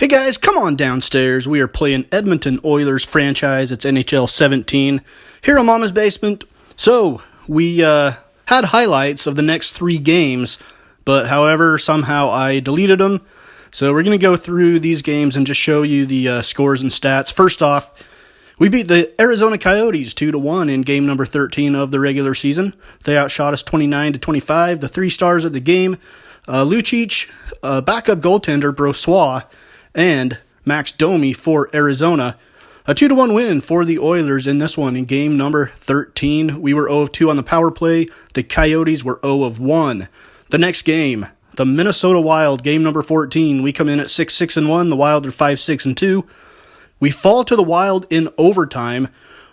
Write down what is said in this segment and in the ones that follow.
Hey guys, come on downstairs. We are playing Edmonton Oilers franchise. It's NHL 17 here on Mama's Basement. So, we had highlights of the next 3 games, but however, somehow I deleted them. So we're going to go through these games and just show you the scores and stats. First off, we beat the Arizona Coyotes 2-1 in game number 13 of the regular season. They outshot us 29-25. The 3 stars of the game, Lucic, backup goaltender Brossoit, and Max Domi for Arizona. A 2-1 win for the Oilers in this one in game number 13. We were 0-2 on the power play. The Coyotes were 0-1. The next game, the Minnesota Wild, game number 14. We come in at 6-6-1. The Wild are 5-6-2. We fall to the Wild in overtime,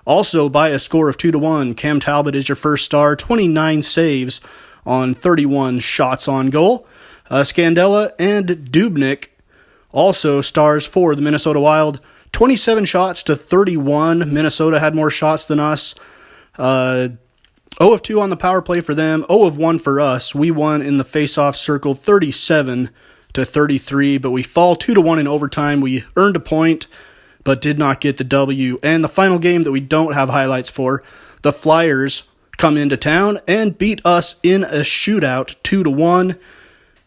also by a score of 2-1. Cam Talbot is your first star, 29 saves on 31 shots on goal. Scandella and Dubnyk also stars for the Minnesota Wild. 27 shots to 31. Minnesota had more shots than us. 0-2 on the power play for them. 0-1 for us. We won in the face-off circle 37-33, but we fall 2-1 in overtime. We earned a point, but did not get the W. And the final game that we don't have highlights for, the Flyers come into town and beat us in a shootout 2-1.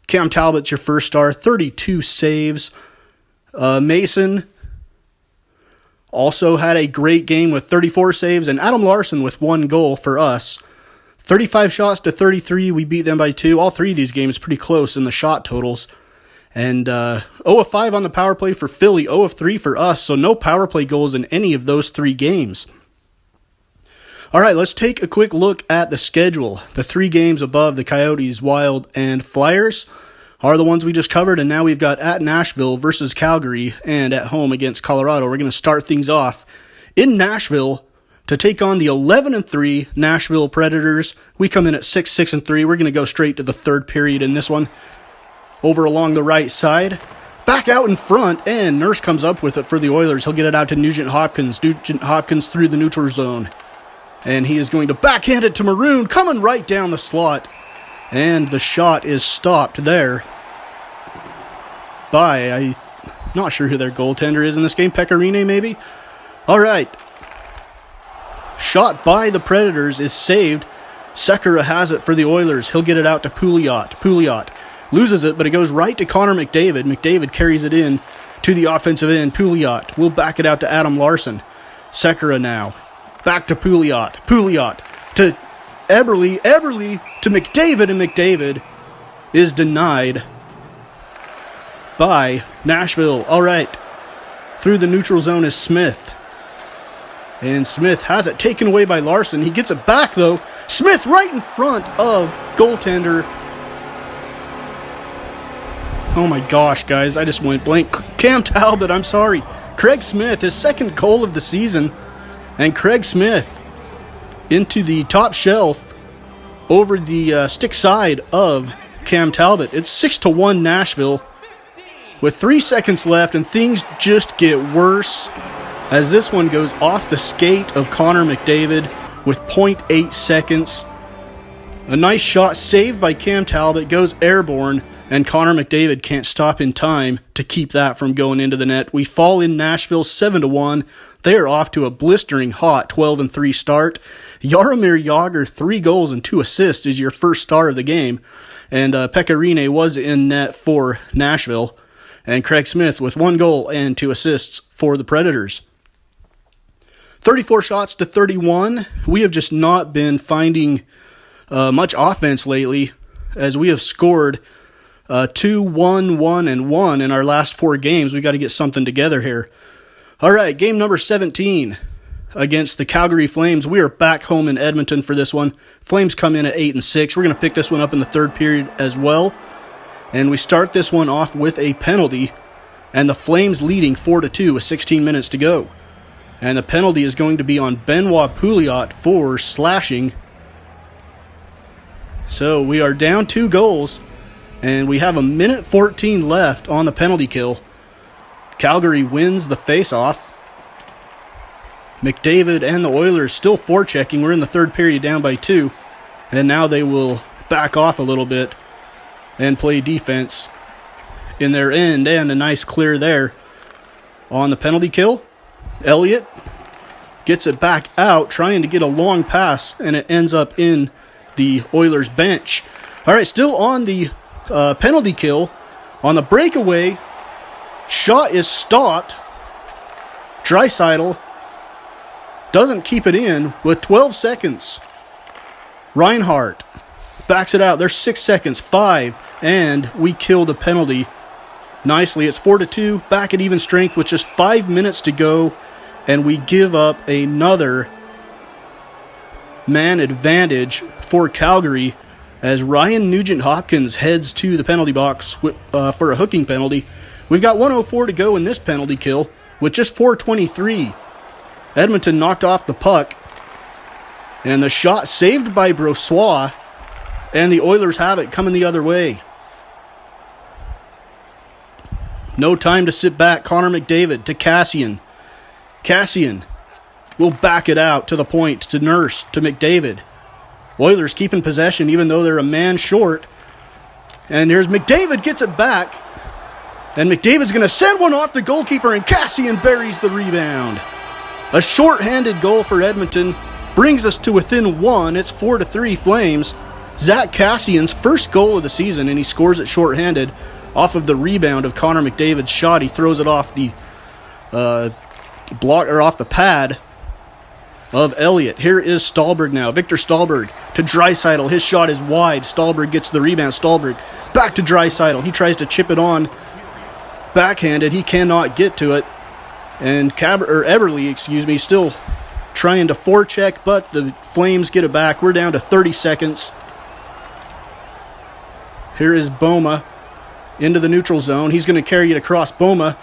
Cam Talbot's your first star, 32 saves. Mason also had a great game with 34 saves, and Adam Larson with 1 goal for us. 35 shots to 33, we beat them by 2. All 3 of these games pretty close in the shot totals. And 0-5 on the power play for Philly, 0-3 for us, so no power play goals in any of those 3 games. All right, let's take a quick look at the schedule. The 3 games above the Coyotes, Wild, and Flyers are the ones we just covered, and now we've got at Nashville versus Calgary and at home against Colorado. We're going to start things off in Nashville to take on the 11-3 Nashville Predators. We come in at 6-6-3. We're going to go straight to the third period in this one. Over along the right side, back out in front, and Nurse comes up with it for the Oilers. He'll get it out to Nugent Hopkins. Nugent Hopkins through the neutral zone. And he is going to backhand it to Maroon, coming right down the slot. And the shot is stopped there by, I'm not sure who their goaltender is in this game, Pecorine maybe? All right. Shot by the Predators is saved. Sekera has it for the Oilers. He'll get it out to Pouliot. Pouliot loses it, but it goes right to Connor McDavid. McDavid carries it in to the offensive end. Pouliot will back it out to Adam Larson. Sekera now. Back to Pouliot. Pouliot to Eberle. Eberle to McDavid, and McDavid is denied by Nashville. All right. Through the neutral zone is Smith. And Smith has it taken away by Larson. He gets it back, though. Smith right in front of goaltender. Oh my gosh, guys. I just went blank. Cam Talbot, I'm sorry. Craig Smith, his second goal of the season. And Craig Smith into the top shelf over the stick side of Cam Talbot. It's 6-1 Nashville with 3 seconds left, and things just get worse as this one goes off the skate of Connor McDavid with 0.8 seconds. A nice shot saved by Cam Talbot goes airborne, and Connor McDavid can't stop in time to keep that from going into the net. We fall in Nashville 7-1. They are off to a blistering hot 12-3 start. Jaromir Jagr, 3 goals and 2 assists, is your first star of the game. And Pecorine was in net for Nashville. And Craig Smith with 1 goal and 2 assists for the Predators. 34 shots to 31. We have just not been finding much offense lately, as we have scored 2, 1, 1, and 1 in our last 4 games. We got to get something together here. All right, game number 17 against the Calgary Flames. We are back home in Edmonton for this one. Flames come in at 8-6. We're going to pick this one up in the third period as well. And we start this one off with a penalty, and the Flames leading 4-2 with 16 minutes to go. And the penalty is going to be on Benoit Pouliot for slashing. So we are down 2 goals. And we have 1:14 left on the penalty kill. Calgary wins the face-off. McDavid and the Oilers still forechecking. We're in the third period down by 2. And now they will back off a little bit and play defense in their end, and a nice clear there on the penalty kill. Elliott gets it back out, trying to get a long pass, and it ends up in the Oilers bench. All right, still on the penalty kill. On the breakaway, shot is stopped. Draisaitl doesn't keep it in with 12 seconds. Reinhart backs it out. There's 6 seconds, 5, and we kill the penalty nicely. It's 4-2, back at even strength with just 5 minutes to go, and we give up another man advantage for Calgary as Ryan Nugent-Hopkins heads to the penalty box for a hooking penalty. We've got 1:04 to go in this penalty kill with just 4:23. Edmonton knocked off the puck, and the shot saved by Brossoit, and the Oilers have it coming the other way. No time to sit back. Connor McDavid to Kassian. Kassian will back it out to the point to Nurse to McDavid. Oilers keeping possession even though they're a man short. And here's McDavid, gets it back. And McDavid's going to send one off the goalkeeper, and Kassian buries the rebound. A short-handed goal for Edmonton brings us to within one. It's 4-3 Flames. Zach Kassian's first goal of the season, and he scores it short-handed off of the rebound of Connor McDavid's shot. He throws it off the block, or off the pad of Elliott. Here is Stahlberg now. Victor Stahlberg to Draisaitl. His shot is wide. Stahlberg gets the rebound. Stahlberg back to Draisaitl. He tries to chip it on backhanded. He cannot get to it. And Everly, still trying to forecheck, but the Flames get it back. We're down to 30 seconds. Here is Boma into the neutral zone. He's going to carry it across Boma.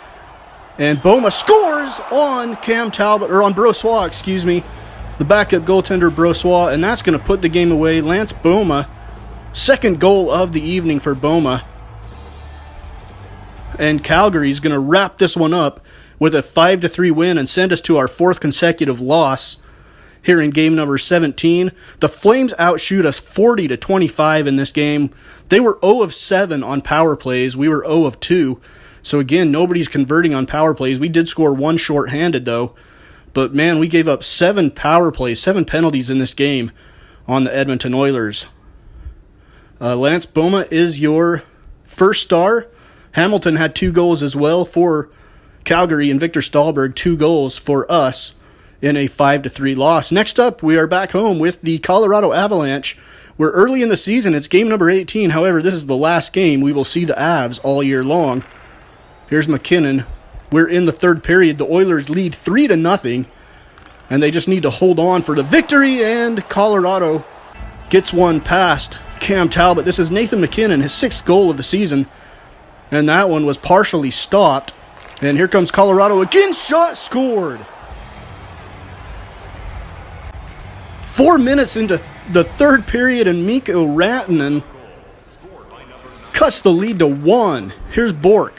And Boma scores on on Brossoit, the backup goaltender Brossoit, and that's going to put the game away. Lance Boma, second goal of the evening for Boma. And Calgary's going to wrap this one up with a 5-3 win and send us to our fourth consecutive loss here in game number 17. The Flames outshoot us 40-25 in this game. They were 0 of 7 on power plays. We were 0 of 2. So again, nobody's converting on power plays. We did score one shorthanded though. But man, we gave up 7 power plays, 7 penalties in this game on the Edmonton Oilers. Lance Boma is your first star. Hamilton had 2 goals as well for Calgary, and Victor Stahlberg 2 goals for us in a 5-3 loss. Next up, we are back home with the Colorado Avalanche. We're early in the season. It's game number 18. However, this is the last game we will see the Avs all year long. Here's McKinnon. We're in the third period. The Oilers lead 3-0, and they just need to hold on for the victory, and Colorado gets one past Cam Talbot. This is Nathan McKinnon, his 6th goal of the season, and that one was partially stopped. And here comes Colorado again. Shot scored. 4 minutes into the third period, and Mikko Rantanen cuts the lead to 1. Here's Bork.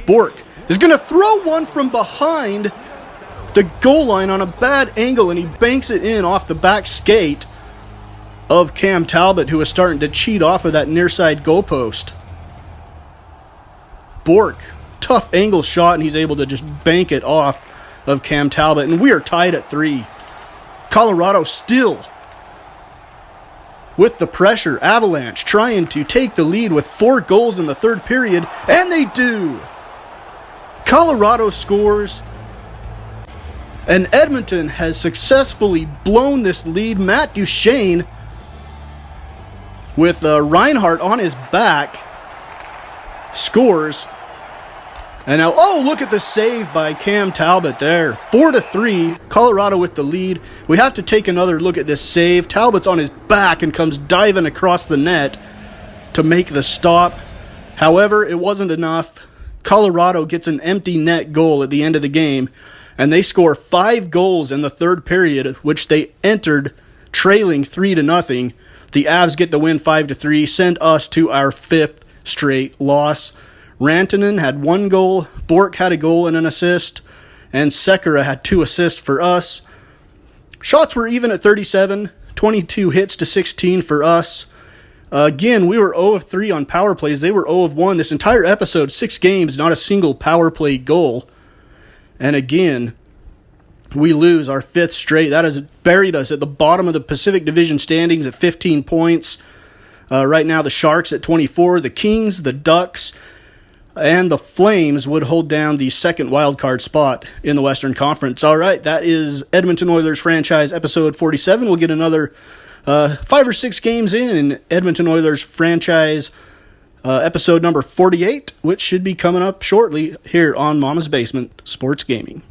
Bork is going to throw one from behind the goal line on a bad angle, and he banks it in off the back skate of Cam Talbot, who is starting to cheat off of that near side goalpost. Bork, tough angle shot, and he's able to just bank it off of Cam Talbot, and we are tied at 3. Colorado still with the pressure. Avalanche trying to take the lead with 4 goals in the third period, and they do. Colorado scores, and Edmonton has successfully blown this lead. Matt Duchene with Reinhart on his back scores. And now, look at the save by Cam Talbot there. 4-3, Colorado with the lead. We have to take another look at this save. Talbot's on his back and comes diving across the net to make the stop. However, it wasn't enough. Colorado gets an empty net goal at the end of the game, and they score 5 goals in the third period, which they entered trailing 3-0. The Avs get the win 5-3, send us to our 5th straight loss. Rantanen had 1 goal, Bork had a goal and an assist, and Sekera had 2 assists for us. Shots were even at 37, 22 hits to 16 for us. Again, we were 0 of 3 on power plays. They were 0 of 1. This entire episode, 6 games, not a single power play goal. And again, we lose our 5th straight. That has buried us at the bottom of the Pacific Division standings at 15 points. Right now, the Sharks at 24. The Kings, the Ducks, and the Flames would hold down the second wildcard spot in the Western Conference. All right, that is Edmonton Oilers franchise episode 47. We'll get another 5 or 6 games in Edmonton Oilers franchise episode number 48, which should be coming up shortly here on Mama's Basement Sports Gaming.